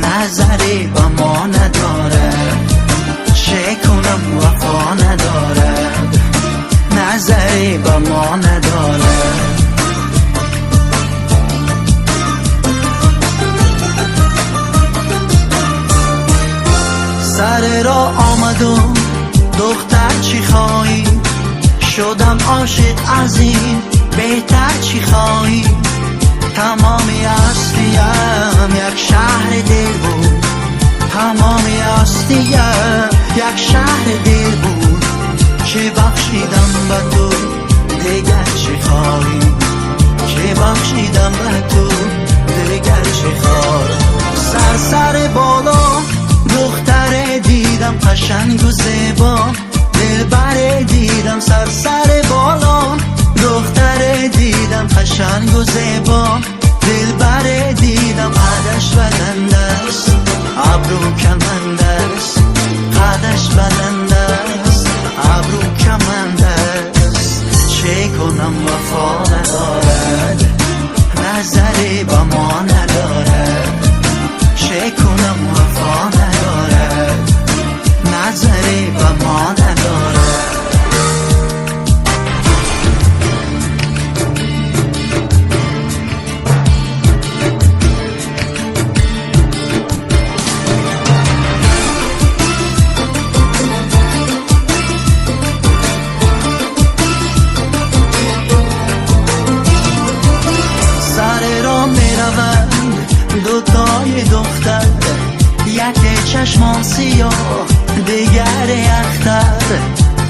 نظری با ما ندارد، چه کنم وفا ندارد، نظری با ما ندارد. سر را آمدم دختر چی خواهی، شدم عاشق از این بهتر چی خواهی. تمامی هستیم یک شهر دل بود، تمامی هستیم یک شهر دل بود. چه بخشیدم به تو دیگر چی خواهی، چه بخشیدم به تو دیگر چی خواهی. سر بالا دختر دیدم قشنگ و زیبا، دلبر دیدم سر بالا دختر دیدم قشنگ و زیبا، دلبر دیدم قدش بلند است ابرو کمند است، قدش بلند است ابرو کمند است. چه کنم وفا ندارد، نظری با ما ندارد، چه کنم وفا ندارد، نظری با ما ندارد. سر را می روند دوتای دختر، یک چشمان سیاه دیگر اختر.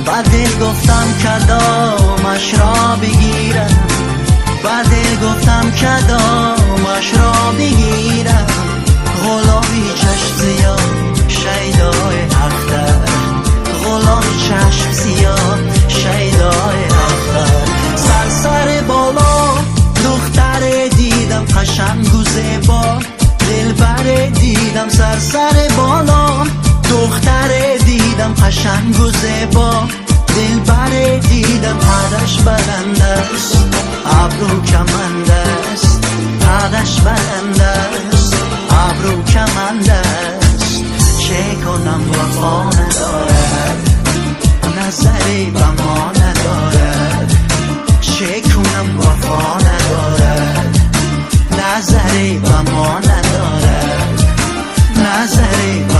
با دل گفتم کدامش را بگیرم، با دل گفتم کدامش را بگیرم. غلامی چشم سیاه شیدای اختر، غلامی چشم سیاه شیدای اختر. سر بالا دختر دیدم قشنگ و زیبا، دلبر دیدم سر بالا دختر دیدم قشنگ و زیبا، دلبر دیدم قدش بلند است ابرو کمند است، قدش بلند است ابرو کمند است. چه کنم وفا ندارد، نظری با ما ندارد، چه کنم وفا ندارد، نظری با ما ندارد، نظری با